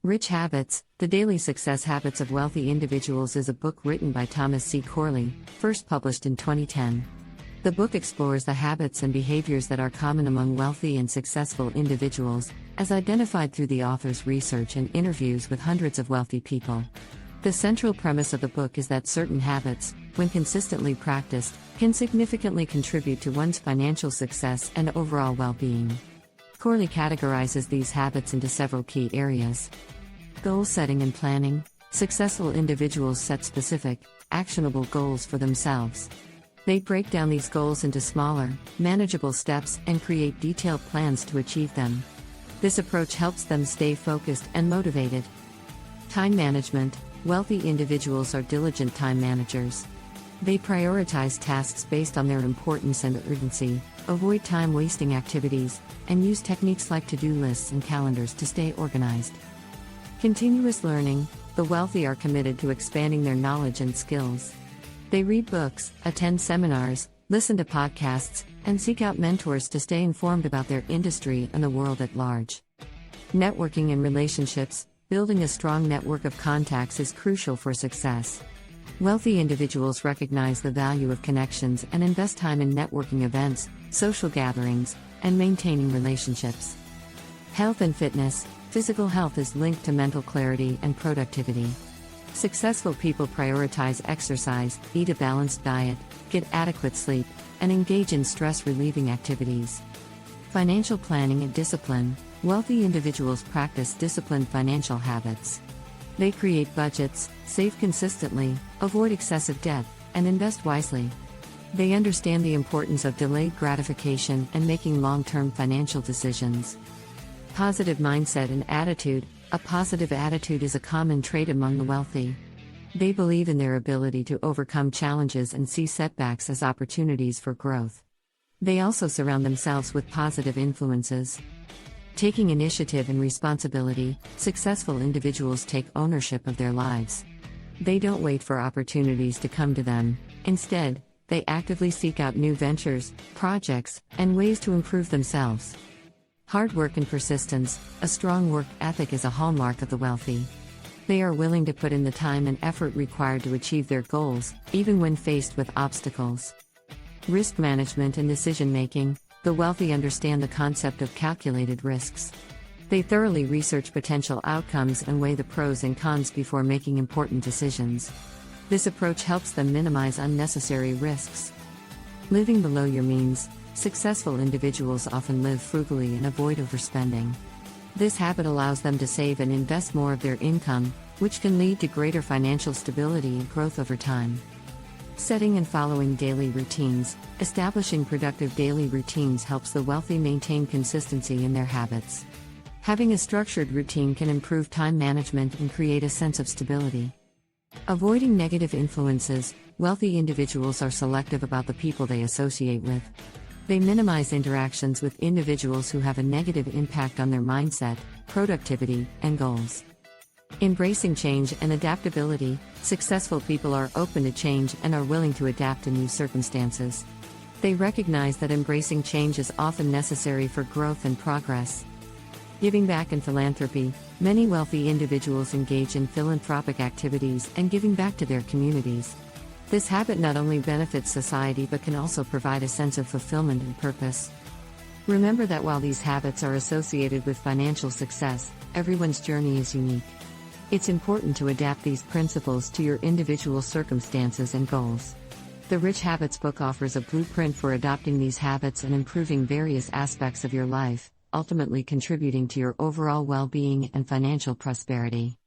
Rich Habits: The Daily Success Habits of Wealthy Individuals is a book written by Thomas C. Corley, first published in 2010. The book explores the habits and behaviors that are common among wealthy and successful individuals, as identified through the author's research and interviews with hundreds of wealthy people. The central premise of the book is that certain habits, when consistently practiced, can significantly contribute to one's financial success and overall well-being. Corley categorizes these habits into several key areas. Goal setting and planning: successful individuals set specific, actionable goals for themselves. They break down these goals into smaller, manageable steps and create detailed plans to achieve them. This approach helps them stay focused and motivated. Time management: wealthy individuals are diligent time managers. They prioritize tasks based on their importance and urgency, avoid time-wasting activities, and use techniques like to-do lists and calendars to stay organized. Continuous learning: the wealthy are committed to expanding their knowledge and skills. They read books, attend seminars, listen to podcasts, and seek out mentors to stay informed about their industry and the world at large. Networking and relationships: building a strong network of contacts is crucial for success. Wealthy individuals recognize the value of connections and invest time in networking events, social gatherings, and maintaining relationships. Health and fitness: physical health is linked to mental clarity and productivity. Successful people prioritize exercise, eat a balanced diet, get adequate sleep, and engage in stress-relieving activities. Financial planning and discipline: wealthy individuals practice disciplined financial habits. They create budgets, save consistently, avoid excessive debt, and invest wisely. They understand the importance of delayed gratification and making long-term financial decisions. Positive mindset and attitude: a positive attitude is a common trait among the wealthy. They believe in their ability to overcome challenges and see setbacks as opportunities for growth. They also surround themselves with positive influences. Taking initiative and responsibility: successful individuals take ownership of their lives. They don't wait for opportunities to come to them. Instead, they actively seek out new ventures, projects, and ways to improve themselves. Hard work and persistence: a strong work ethic is a hallmark of the wealthy. They are willing to put in the time and effort required to achieve their goals, even when faced with obstacles. Risk management and decision-making: the wealthy understand the concept of calculated risks. They thoroughly research potential outcomes and weigh the pros and cons before making important decisions. This approach helps them minimize unnecessary risks. Living below your means: successful individuals often live frugally and avoid overspending. This habit allows them to save and invest more of their income, which can lead to greater financial stability and growth over time. Setting and following daily routines: establishing productive daily routines helps the wealthy maintain consistency in their habits. Having a structured routine can improve time management and create a sense of stability. Avoiding negative influences: wealthy individuals are selective about the people they associate with. They minimize interactions with individuals who have a negative impact on their mindset, productivity, and goals. Embracing change and adaptability: successful people are open to change and are willing to adapt to new circumstances. They recognize that embracing change is often necessary for growth and progress. Giving back and philanthropy: many wealthy individuals engage in philanthropic activities and giving back to their communities. This habit not only benefits society but can also provide a sense of fulfillment and purpose. Remember that while these habits are associated with financial success, everyone's journey is unique. It's important to adapt these principles to your individual circumstances and goals. The Rich Habits book offers a blueprint for adopting these habits and improving various aspects of your life, ultimately contributing to your overall well-being and financial prosperity.